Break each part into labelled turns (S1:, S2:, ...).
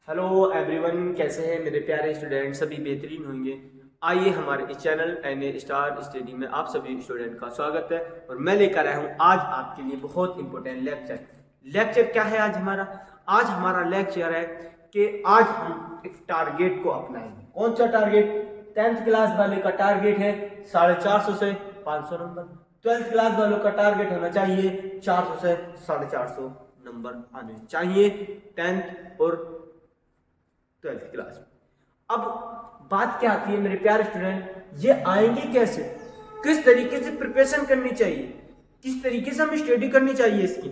S1: Hello everyone, कैसे हैं मेरे प्यारे स्टूडेंट? सभी बेहतरीन होंगे। आइए हमारे इस चैनल एन स्टार स्टडी में आप सभी स्टूडेंट का स्वागत है। और मैं लेकर आया हूं आज आपके लिए बहुत इंपॉर्टेंट लेक्चर क्या है आज हमारा? आज हमारा लेक्चर है कि आज हम एक टारगेट को अपनाएंगे। कौन सा टारगेट? 10th क्लास वाले का टारगेट है 450 से 500 नंबर। 12th क्लास वालों का टारगेट होना चाहिए 400 से 450 नंबर आने चाहिए 10th और 12th क्लास। अब बात क्या आती है मेरे प्यारे स्टूडेंट, ये आएंगे कैसे, किस तरीके से प्रिपरेशन करनी चाहिए, किस तरीके से हमें स्टडी करनी चाहिए इसकी,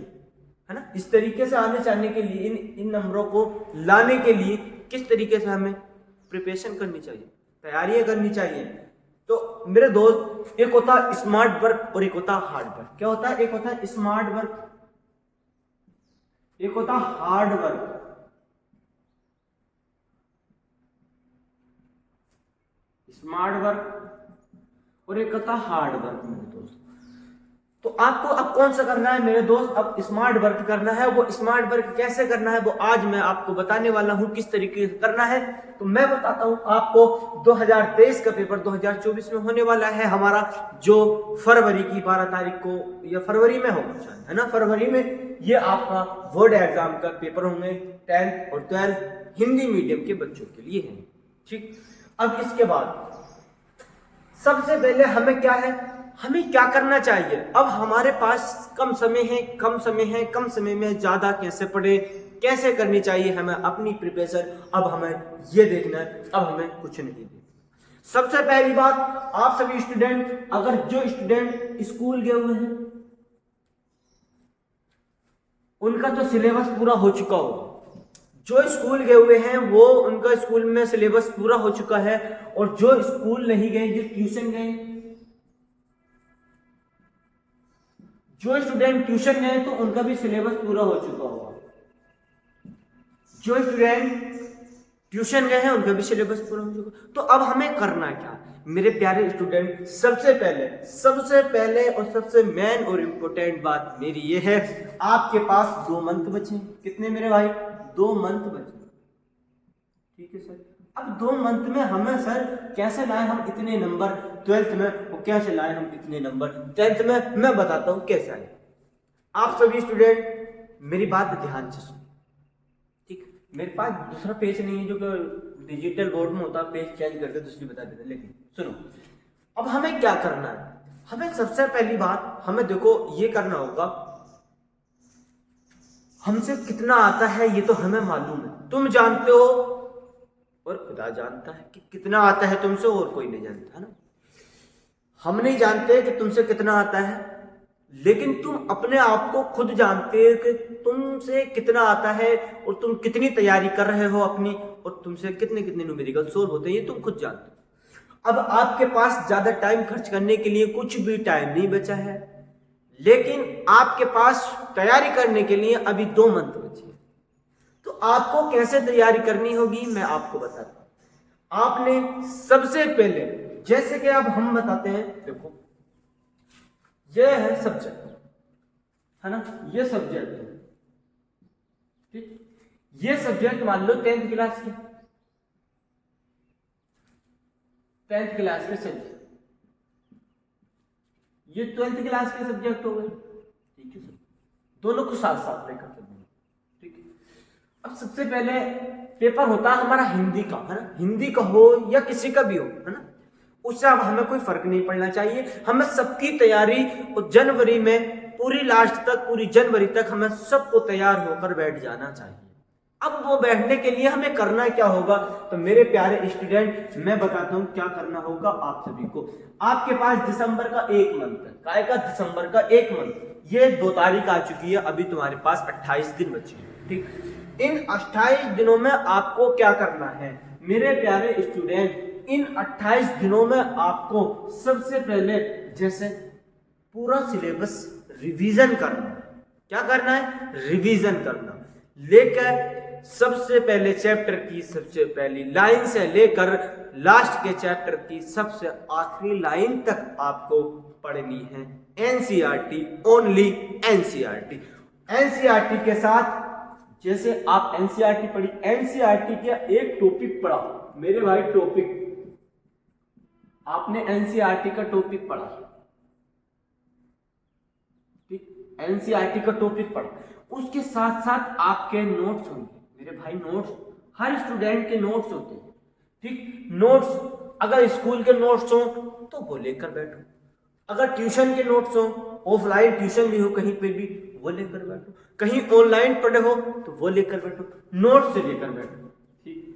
S1: है ना? इस तरीके से आने जाने के लिए इन नंबरों को लाने के लिए किस तरीके से हमें प्रिपरेशन करनी चाहिए, तैयारियां करनी चाहिए। तो मेरे दोस्त, एक होता है स्मार्ट वर्क और एक होता है हार्ड वर्क। क्या होता है? एक होता है स्मार्ट वर्क, एक होता है हार्ड वर्क। स्मार्ट वर्क और एक होता हार्ड वर्क मेरे दोस्त। तो आपको अब कौन सा करना है मेरे दोस्त? अब स्मार्ट वर्क करना है। वो स्मार्ट वर्क कैसे करना है वो आज मैं आपको बताने वाला हूं, किस तरीके से करना है। तो मैं बताता हूं आपको। 2023 का पेपर 2024 में होने वाला है हमारा, जो फरवरी की 12 तारीख को या फरवरी में होगा शायद, है ना? फरवरी में ये आपका बोर्ड एग्जाम का पेपर होंगे 10th और 12th हिंदी मीडियम के बच्चों के लिए है। ठीक, अब इसके बाद सबसे पहले हमें क्या है, हमें क्या करना चाहिए? अब हमारे पास कम समय में ज्यादा कैसे पढ़े, कैसे करनी चाहिए हमें अपनी प्रिपरेशन। अब हमें ये देखना है, अब हमें कुछ नहीं देखना। सबसे पहली बात, आप सभी स्टूडेंट, अगर जो स्टूडेंट स्कूल गए हुए हैं उनका तो सिलेबस पूरा हो चुका होगा। जो स्कूल गए हुए हैं वो उनका स्कूल में सिलेबस पूरा हो चुका है, और जो स्कूल नहीं गए, जो ट्यूशन गए, जो स्टूडेंट ट्यूशन गए तो उनका भी सिलेबस पूरा हो चुका होगा। जो स्टूडेंट ट्यूशन गए हैं उनका भी सिलेबस पूरा हो चुका। तो अब हमें करना क्या मेरे प्यारे स्टूडेंट? सबसे पहले और सबसे मेन और इंपॉर्टेंट बात मेरी ये है, आपके पास 2 मंथ बचे। कितने मेरे भाई? 2 मंथ बचे। ठीक है सर। अब 2 मंथ में हमें सर कैसे लाए हम इतने नंबर 12th में, और कैसे लाए हम इतने नंबर 10th में? मैं बताता हूं कैसे आए। आप सभी स्टूडेंट मेरी बात ध्यान से सुनो। ठीक, मेरे पास दूसरा पेज नहीं है, जो कि डिजिटल बोर्ड में होता, पेज चेंज करके दूसरी बता देते, लेकिन सुनो। अब हमें क्या करना है? हमें सबसे पहली बात, हमें देखो ये करना होगा, हमसे कितना आता है ये तो हमें मालूम है, तुम जानते हो और खुदा जानता है कि कितना आता है तुमसे, और कोई नहीं जानता, है ना? हम नहीं जानते कि तुमसे कितना आता है, लेकिन तुम अपने आप को खुद जानते हो कि तुमसे कितना आता है, और तुम कितनी तैयारी कर रहे हो अपनी, और तुमसे कितने कितने न्यूमेरिकल सोल्व होते हैं, ये तुम खुद जानते हो। अब आपके पास ज्यादा टाइम खर्च करने के लिए कुछ भी टाइम नहीं बचा है, लेकिन आपके पास तैयारी करने के लिए अभी 2 मंथ बचे। तो आपको कैसे तैयारी करनी होगी मैं आपको बताता हूं। आपने सबसे पहले, जैसे कि अब हम बताते हैं, देखो ये है सब्जेक्ट, है ना? ये सब्जेक्ट है, ठीक। ये सब्जेक्ट मान लो 10th क्लास के, 10th क्लास के सब्जेक्ट, ये 12th क्लास के सब्जेक्ट हो गए। ठीक है सर, दोनों को साथ साथ लेकर चलेंगे। ठीक है, अब सबसे पहले पेपर होता है हमारा हिंदी का, है ना? हिंदी का हो या किसी का भी हो, है ना? उससे अब हमें कोई फर्क नहीं पड़ना चाहिए। हमें सबकी तैयारी, और जनवरी में पूरी लास्ट तक, पूरी जनवरी तक हमें सबको तैयार होकर बैठ जाना चाहिए। अब वो बैठने के लिए हमें करना क्या होगा? तो मेरे प्यारे स्टूडेंट, मैं बताता हूं क्या करना होगा आप सभी को। आपके पास दिसंबर का 1 मंथ है। काय का? दिसंबर का 1 मंथ। ये 2 तारीख आ चुकी है, अभी तुम्हारे पास 28 दिन बचे हैं। ठीक, इन 28 दिनों में आपको क्या करना है मेरे प्यारे स्टूडेंट? इन 28 दिनों में आपको सबसे पहले जैसे पूरा सिलेबस रिवीजन करना है। क्या करना है? रिवीजन करना। लेकर सबसे पहले चैप्टर की सबसे पहली लाइन से लेकर लास्ट के चैप्टर की सबसे आखिरी लाइन तक आपको पढ़नी है। NCERT, only NCERT. एनसीईआरटी के साथ जैसे आप एनसीईआरटी पढ़ी, एनसीईआरटी का एक टॉपिक पढ़ा मेरे भाई, टॉपिक आपने एनसीईआरटी का टॉपिक पढ़ा, ठीक, एनसीईआरटी का टॉपिक पढ़ा, उसके साथ साथ आपके नोट्स होंगे मेरे भाई। नोट्स हर स्टूडेंट के नोट्स होते हैं, ठीक। नोट्स अगर स्कूल के नोट्स हो तो वो लेकर बैठो, अगर ट्यूशन के नोट्स हो, ऑफलाइन ट्यूशन भी हो कहीं पे भी, वो लेकर बैठो, कहीं ऑनलाइन पढ़े हो तो वो लेकर बैठो, नोट्स से लेकर बैठो, ठीक।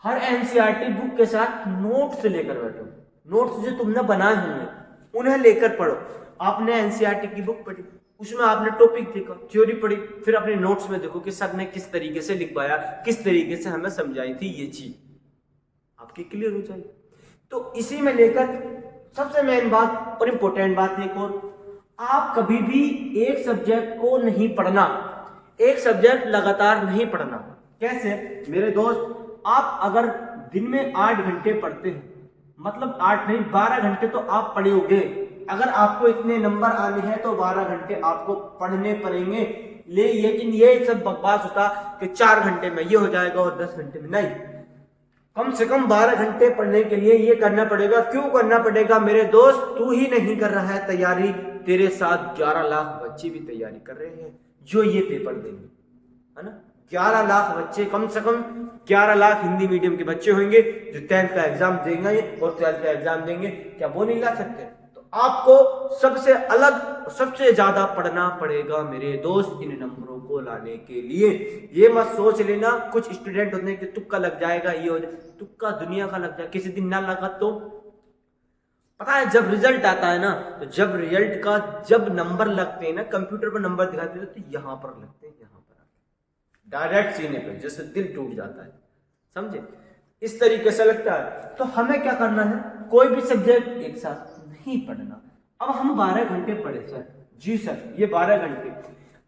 S1: हर एनसीईआरटी बुक के साथ नोट्स से लेकर बैठो, नोट्स जो तुमने बनाए होंगे उन्हें लेकर पढ़ो। आपने एनसीईआरटी की बुक पढ़ी, उसमें आपने टॉपिक देखा, थ्योरी पढ़ी, फिर अपने नोट्स में देखो कि सर ने किस तरीके से लिखवाया, किस तरीके से हमें समझाई थी ये चीज, आपकी क्लियर हो जाएगी। तो इसी में लेकर सबसे मेन बात और इम्पोर्टेंट बात एक और, आप कभी भी एक सब्जेक्ट को नहीं पढ़ना, एक सब्जेक्ट लगातार नहीं पढ़ना। कैसे मेरे दोस्त, आप अगर दिन में 8 घंटे पढ़ते हैं, मतलब 8 नहीं 12 घंटे तो आप पढ़ोगे। अगर आपको इतने नंबर आने हैं तो 12 घंटे आपको पढ़ने पड़ेंगे। लेकिन ये सब बकवास होता कि 4 घंटे में ये हो जाएगा और 10 घंटे में, नहीं, कम से कम 12 घंटे पढ़ने के लिए ये करना पड़ेगा। क्यों करना पड़ेगा मेरे दोस्त, तू ही नहीं कर रहा है तैयारी, तेरे साथ 11 लाख बच्चे भी तैयारी कर रहे हैं जो ये पेपर देंगे, है ना। 11 लाख बच्चे, कम से कम 11 लाख हिंदी मीडियम के बच्चे होंगे जो 10th का एग्जाम देंगे और 12th का एग्जाम देंगे, क्या वो नहीं ला सकते? तो आपको सबसे अलग, सबसे ज्यादा पढ़ना पड़ेगा मेरे दोस्त इन नंबरों को लाने के लिए। ये मत सोच लेना कुछ स्टूडेंट होते हैं कि तुक्का लग जाएगा, ये हो जाए, तुक्का दुनिया का लग जाए, किसी दिन ना लगा तो पता है जब रिजल्ट आता है ना, तो जब रिजल्ट का जब नंबर लगते हैं ना, कंप्यूटर पर नंबर दिखाते हैं तो यहाँ पर लगते हैं, यहाँ पर डायरेक्ट सीने पे, जैसे दिल टूट जाता है, समझे, इस तरीके से लगता है। तो हमें क्या करना है, कोई भी सब्जेक्ट एक साथ नहीं पढ़ना। अब हम 12 घंटे पढ़े सर, जी सर ये 12 घंटे,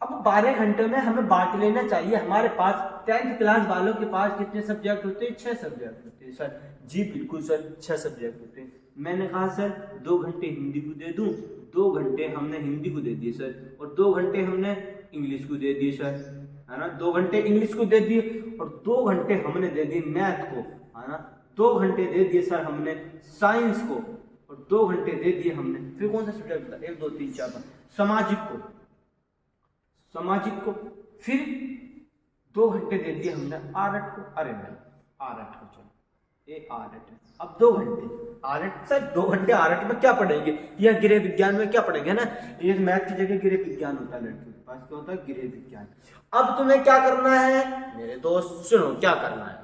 S1: अब 12 घंटे में हमें बांट लेना चाहिए। हमारे पास 10th क्लास वालों के पास कितने सब्जेक्ट होते हैं? 6 सब्जेक्ट होते हैं सर। जी बिल्कुल सर, 6 सब्जेक्ट होते हैं। मैंने कहा सर 2 घंटे हिंदी को दे दूं, 2 घंटे हमने हिंदी को दे दिए सर, और 2 घंटे हमने इंग्लिश को दे दिए सर, है ना, 2 घंटे इंग्लिश को दे दिए और 2 घंटे हमने दे दिए मैथ को, है ना, 2 घंटे दे दिए सर हमने साइंस को, और 2 घंटे दे दिए हमने, फिर कौन सा सब्जेक्ट था, 1 2 3 4 5, सामाजिक को, सामाजिक को, फिर 2 घंटे दे दिए हमने आर्ट को। अरे नहीं, आर्ट को चलो, ये आर्ट है, अब 2 घंटे आर्ट, सर 2 घंटे आर्ट में क्या पढ़ेंगे, या गृह विज्ञान में क्या पढ़ेंगे ना, ये मैथ की जगह गृह विज्ञान होता है, लड़कियों के पास क्या होता है, गृह विज्ञान। अब तुम्हें क्या करना है मेरे दोस्त, सुनो क्या करना है,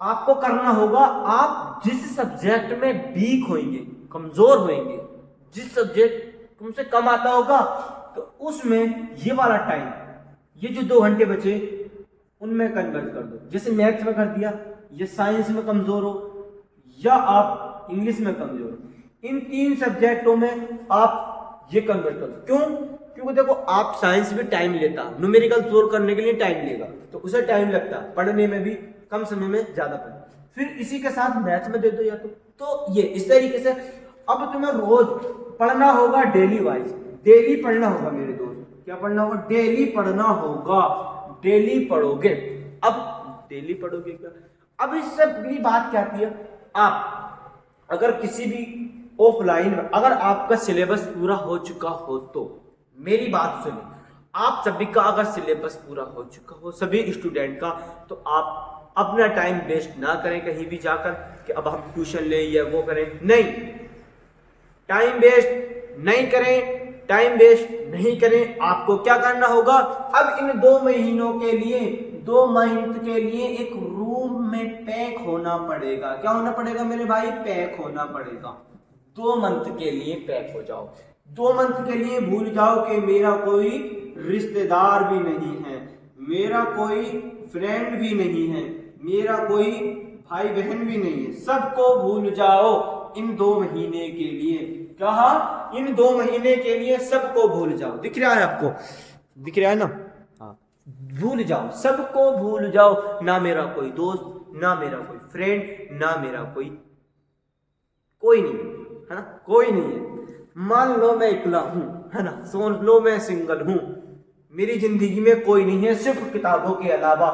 S1: आपको करना होगा, आप जिस सब्जेक्ट में वीक होंगे, कमजोर होंगे, जिस सब्जेक्ट तुमसे कम आता होगा, तो उसमें ये वाला टाइम, ये जो 2 घंटे बचे उनमें कन्वर्ट कर दो। जैसे मैथ्स में कर दिया, या साइंस में कमजोर हो, या आप इंग्लिश में कमजोर हो, इन 3 सब्जेक्टों में आप ये कन्वर्ट कर दो। क्यों? क्योंकि देखो आप साइंस भी टाइम लेता, न्यूमेरिकल सोल्व करने के लिए टाइम लेगा, तो उसे टाइम लगता, पढ़ने में भी कम समय में ज्यादा पढ़े, फिर इसी के साथ मैथ्स में दे दो या तो ये इस तरीके से। अब तुम्हें रोज पढ़ना होगा, डेली वाइज, डेली पढ़ना होगा मेरे दोस्त, क्या पढ़ना होगा, डेली पढ़ना होगा, डेली पढ़ोगे। अब डेली पढ़ोगे क्या, अब इस सब की बात क्या आती है, आप अगर किसी भी ऑफलाइन में अगर आपका सिलेबस पूरा हो चुका हो, तो मेरी बात सुनिए, आप सभी का अगर सिलेबस पूरा हो चुका हो सभी स्टूडेंट का, तो आप अपना टाइम वेस्ट ना करें कहीं भी जाकर कि अब हम ट्यूशन लें या वो करें, नहीं, टाइम वेस्ट नहीं करें, टाइम वेस्ट नहीं करें। आपको क्या करना होगा, अब इन 2 महीनों के लिए, 2 मंथ के लिए एक रूम में पैक होना पड़ेगा। क्या होना पड़ेगा मेरे भाई, पैक होना पड़ेगा। 2 मंथ के लिए पैक हो जाओ, 2 मंथ के लिए भूल जाओ कि मेरा कोई रिश्तेदार भी नहीं है, मेरा कोई फ्रेंड भी नहीं है, मेरा कोई भाई बहन भी नहीं है, सबको भूल जाओ इन 2 महीने के लिए। कहा, इन 2 महीने के लिए सबको भूल जाओ। दिख रहा है आपको, दिख रहा है ना, हाँ, भूल जाओ, सबको भूल जाओ, ना मेरा कोई दोस्त, ना मेरा कोई फ्रेंड, ना मेरा कोई नहीं है ना, कोई नहीं है। मान लो मैं अकेला हूं, है ना, सोच लो मैं सिंगल हूं, मेरी जिंदगी में कोई नहीं है सिर्फ किताबों के अलावा।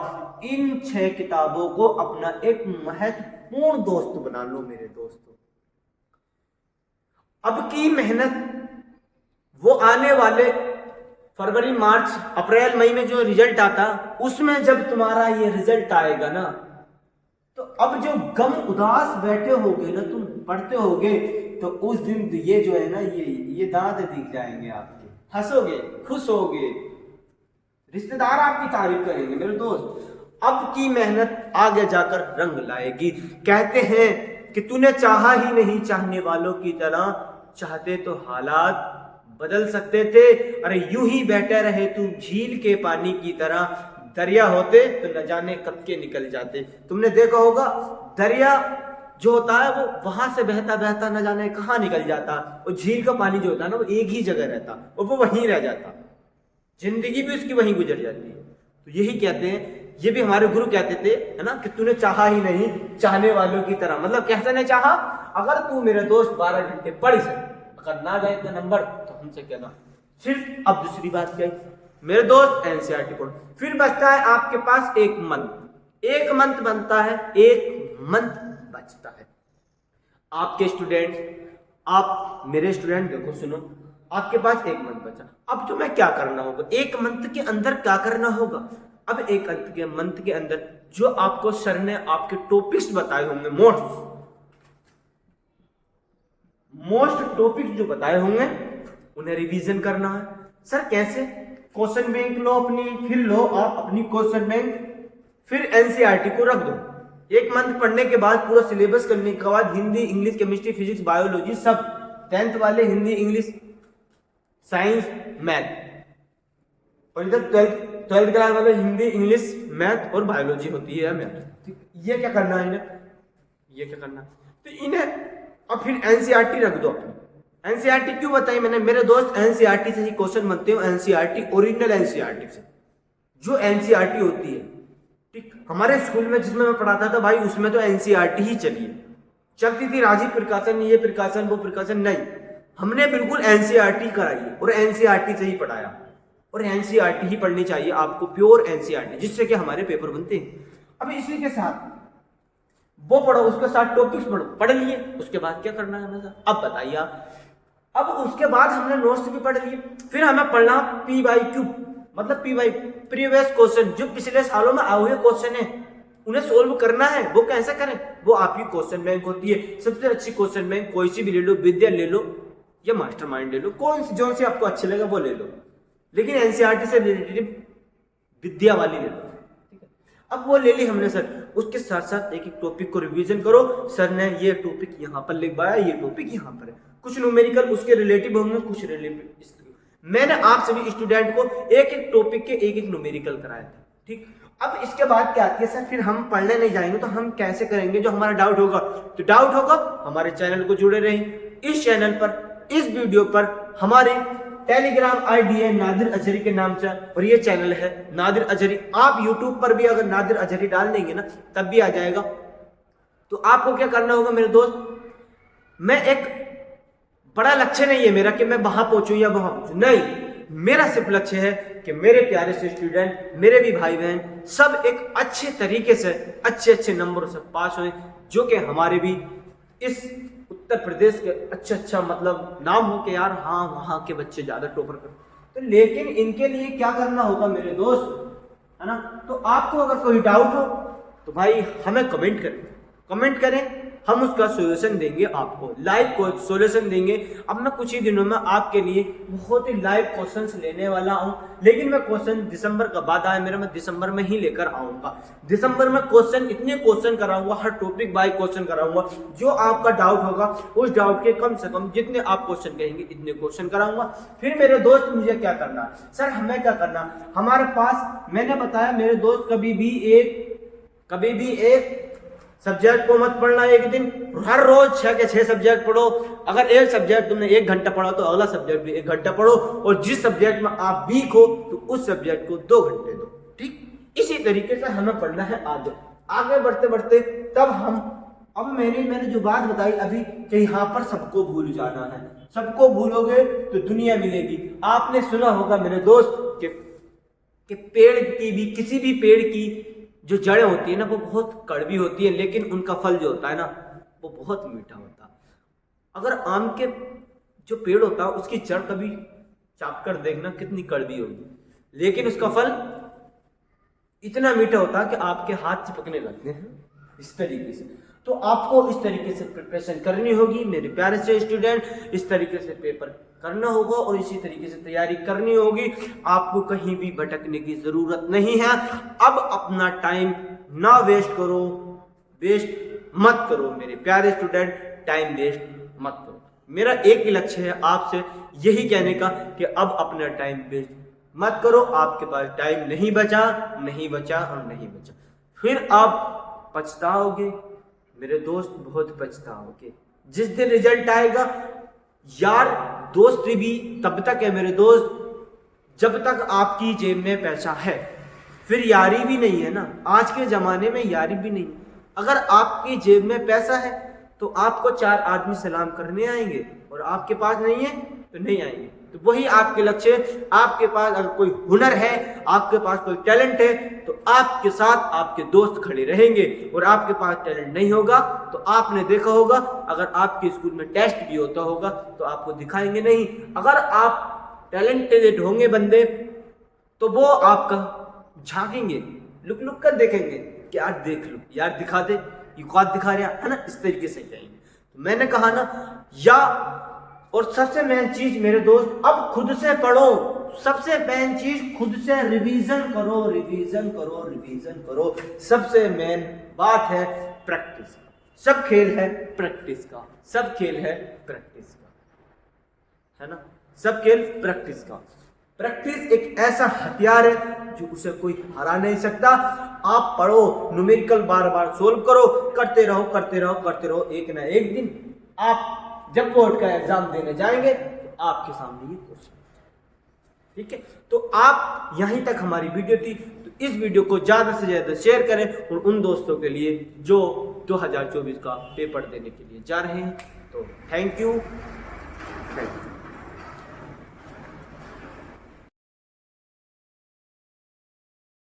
S1: इन 6 किताबों को अपना एक महत्वपूर्ण दोस्त बना लो मेरे दोस्तों। अब की मेहनत वो आने वाले फरवरी, मार्च, अप्रैल, मई में जो रिजल्ट आता, उसमें जब तुम्हारा ये रिजल्ट आएगा ना, तो अब जो गम उदास बैठे होगे ना, तुम पढ़ते होगे, तो उस दिन ये जो है ना, ये दांत दिख जाएंगे आपके, हंसोगे, खुश होगे, रिश्तेदार आपकी तारीफ करेंगे मेरे दोस्त। अब की मेहनत आगे जाकर रंग लाएगी। कहते हैं कि तूने चाहा ही नहीं चाहने वालों की तरह, चाहते तो हालात बदल सकते थे। अरे यूं ही बैठे रहे तू झील के पानी की तरह, दरिया होते तो न जाने कब के निकल जाते। तुमने देखा होगा दरिया जो होता है वो वहां से बहता बहता न जाने कहाँ निकल जाता, और झील का पानी जो होता है ना वो एक ही जगह रहता और वो वहीं रह जाता, जिंदगी भी उसकी वहीं गुजर जाती है। तो यही कहते हैं, ये भी हमारे गुरु कहते थे, है ना, कि तूने चाहा ही नहीं चाहने वालों की तरह। मतलब कैसे नहीं चाहा, अगर तू मेरे दोस्त 12 घंटे पढ़ सके, अगर ना जाए तो नंबर तो हमसे कहना। सिर्फ अब दूसरी बात क्या है मेरे दोस्त, एनसीईआरटी पढ़ो। फिर बचता है आपके पास एक मंथ बनता है, एक मंथ बचता है। आपके स्टूडेंट, आप मेरे स्टूडेंट, देखो सुनो, आपके पास एक मंथ बचा। अब तुम्हें क्या करना होगा, एक मंथ के अंदर क्या करना होगा। अब एक मंथ के अंदर जो आपको सर ने आपके टॉपिक्स बताए होंगे, मोस्ट टॉपिक जो बताए होंगे, उन्हें रिवीजन करना है। सर कैसे, क्वेश्चन बैंक लो अपनी, फिर लो आप अपनी क्वेश्चन बैंक, फिर एनसीईआरटी को रख दो। एक मंथ पढ़ने के बाद पूरा सिलेबस करने के बाद Hindi, English, chemistry, physics, biology सब 10th वाले हिंदी, इंग्लिश, साइंस, मैथ, और इधर 12th क्लास वाले हिंदी, इंग्लिश, मैथ और बायोलॉजी होती है मैथ। ये क्या करना है इन्हें, ये क्या करना है, तो इन्हें अब फिर एनसीईआरटी रख दो अपनी। एनसीईआरटी क्यों बताई मैंने मेरे दोस्त, एनसीईआरटी से ही क्वेश्चन बनते हो, एनसीईआरटी ओरिजिनल एनसीईआरटी से, जो एनसीईआरटी होती है। ठीक, हमारे स्कूल में जिसमें मैं पढ़ाता था भाई, उसमें तो एनसीईआरटी ही चलती थी। राजीव प्रकाशन, ये प्रकाशन, वो प्रकाशन नहीं, हमने बिल्कुल एनसीईआरटी कराई है और एनसीईआरटी से ही पढ़ाया। और एनसीईआरटी ही पढ़नी चाहिए आपको, प्योर एनसीईआरटी, जिससे कि हमारे पेपर बनते हैं। अब इसी के साथ वो पढ़ो, उसके साथ टॉपिक्स पढ़ो, पढ़ लिए, उसके बाद क्या करना है हमें। अब बताइए आप, अब उसके बाद हमने नोट्स भी पढ़ लिए, फिर हमें पढ़ना PYQ, मतलब प्रीवियस क्वेश्चन, जो पिछले सालों में आए हुए क्वेश्चन है उन्हें सोल्व करना है। वो कैसे करें, वो आपकी क्वेश्चन बैंक होती है। सबसे अच्छी क्वेश्चन बैंक कोई सी भी ले लो, विद्या ले लो या मास्टरमाइंड ले लो, जो सी आपको अच्छे लगे वो ले लो, लेकिन एनसीईआरटी से रिलेटेड विद्या वाली ले लो। अब वो ले ली हमने सर, उसके साथ साथ एक एक टॉपिक को रिवीजन करो। सर ने ये टॉपिक यहाँ पर लिखवाया, ये टॉपिक यहाँ पर है, कुछ न्यूमेरिकल उसके रिलेटिव होंगे, कुछ रिलेटिव। मैंने आप सभी स्टूडेंट को एक एक टॉपिक के एक एक न्यूमेरिकल कराया था। ठीक, अब इसके बाद क्या आती है सर, फिर हम पढ़ने नहीं जाएंगे तो हम कैसे करेंगे, जो हमारा डाउट होगा, तो डाउट होगा हमारे चैनल को जुड़े रहें। इस चैनल पर, इस वीडियो पर हमारे टेलीग्राम आईडी है नादिर अजहरी के नाम से, और ये चैनल है नादिर अजहरी। आप यूट्यूब पर भी अगर नादिर अजहरी डाल देंगे ना, तब भी आ जाएगा। तो आपको क्या करना होगा मेरे दोस्त, मैं एक बड़ा लक्ष्य नहीं है मेरा कि मैं वहां पहुंचूं या वहां पहुंचूं, नहीं, मेरा सिर्फ लक्ष्य है कि मेरे प्यारे से स्टूडेंट, मेरे भी भाई बहन, सब एक अच्छे तरीके से अच्छे नंबरों से पास हुए, जो कि हमारे भी इस उत्तर प्रदेश के अच्छा मतलब नाम हो कि यार हाँ वहाँ के बच्चे ज्यादा टॉपर करते। तो लेकिन इनके लिए क्या करना होगा मेरे दोस्त, है ना। तो आपको अगर कोई डाउट हो तो भाई हमें कमेंट करें, हम उसका सॉल्यूशन देंगे, आपको लाइव सॉल्यूशन देंगे। अब मैं कुछ ही दिनों में आपके लिए बहुत ही लाइव क्वेश्चंस लेने वाला हूं, लेकिन मैं क्वेश्चन दिसंबर का बाद आया मेरा, मैं दिसंबर में ही लेकर आऊंगा। दिसंबर में इतने क्वेश्चन कराऊंगा, हर टॉपिक बाय क्वेश्चन कराऊंगा, जो आपका डाउट होगा उस डाउट के कम से कम जितने आप क्वेश्चन कहेंगे इतने क्वेश्चन कराऊंगा। फिर मेरे दोस्त मुझे क्या करना सर, हमें क्या करना, हमारे पास मैंने बताया मेरे दोस्त, कभी भी एक सब्जेक्ट को मत पढ़ना एक दिन, हर रोज 6 के 6 सब्जेक्ट पढ़ो। अगर एक सब्जेक्ट तुमने 1 घंटा पढ़ा तो अगला सब्जेक्ट भी 1 घंटा पढ़ो, और जिस सब्जेक्ट में आप वीक हो तो उस सब्जेक्ट को 2 घंटे दो। ठीक, इसी तरीके से हमें पढ़ना है आगे बढ़ते तब हम, अब मैंने जो बात बताई अभी कि यहाँ पर सबको भूल जाना है, सबको भूलोगे तो दुनिया मिलेगी। आपने सुना होगा मेरे दोस्त कि कि पेड़ की भी, किसी भी पेड़ की जो जड़ें होती है ना वो बहुत कड़वी होती है, लेकिन उनका फल जो होता है ना वो बहुत मीठा होता है। अगर आम के जो पेड़ होता है उसकी जड़ कभी चाप कर देखना कितनी कड़वी होगी, लेकिन उसका फल इतना मीठा होता है कि आपके हाथ चिपकने लगते हैं इस तरीके से। तो आपको इस तरीके से प्रिपरेशन करनी होगी मेरे प्यारे से स्टूडेंट, इस तरीके से पेपर करना होगा और इसी तरीके से तैयारी करनी होगी। आपको कहीं भी भटकने की जरूरत नहीं है। अब अपना टाइम ना वेस्ट करो, वेस्ट मत करो मेरे प्यारे स्टूडेंट, टाइम वेस्ट मत करो। मेरा एक ही लक्ष्य है आपसे यही कहने का कि अब अपना टाइम वेस्ट मत करो। आपके पास टाइम नहीं बचा और नहीं बचा, फिर आप पछताओगे मेरे दोस्त, बहुत पछताओगे जिस दिन रिजल्ट आएगा। यार दोस्ती भी तब तक है मेरे दोस्त जब तक आपकी जेब में पैसा है, फिर यारी भी नहीं है ना। आज के जमाने में यारी भी नहीं। अगर आपकी जेब में पैसा है तो आपको 4 आदमी सलाम करने आएंगे, और आपके पास नहीं है तो नहीं आएंगे। तो वही आपके लक्ष्य है। आपके पास अगर कोई हुनर है, आपके पास कोई टैलेंट है, तो आपके साथ आपके दोस्त खड़े रहेंगे। और आपके पास टैलेंट नहीं होगा तो आपने देखा होगा, अगर आपके स्कूल में टेस्ट भी होता होगा तो आपको दिखाएंगे नहीं। अगर आप टैलेंटेड होंगे बंदे तो वो आपका झांकेंगे, लुक लुक कर देखेंगे कि यार देख लो, यार दिखा दे, ये कौन दिखा रहा है ना, इस तरीके से कहेंगे। तो मैंने कहा ना, या और सबसे मेन चीज मेरे दोस्त, अब खुद से पढ़ो। सबसे मेन चीज खुद से रिवीजन करो। सबसे मेन बात है प्रैक्टिस। सब खेल है प्रैक्टिस का, है ना। सब खेल प्रैक्टिस का। प्रैक्टिस एक ऐसा हथियार है जो उसे कोई हरा नहीं सकता। आप पढ़ो, न्यूमेरिकल बार बार सोल्व करो, करते रहो। एक ना एक दिन आप जब बोर्ड का एग्जाम देने जाएंगे तो आपके सामने ये क्वेश्चन, ठीक है। तो आप यहीं तक हमारी वीडियो थी, तो इस वीडियो को ज्यादा से ज्यादा शेयर करें और उन दोस्तों के लिए जो 2024 का पेपर देने के लिए जा रहे हैं। तो थैंक यू।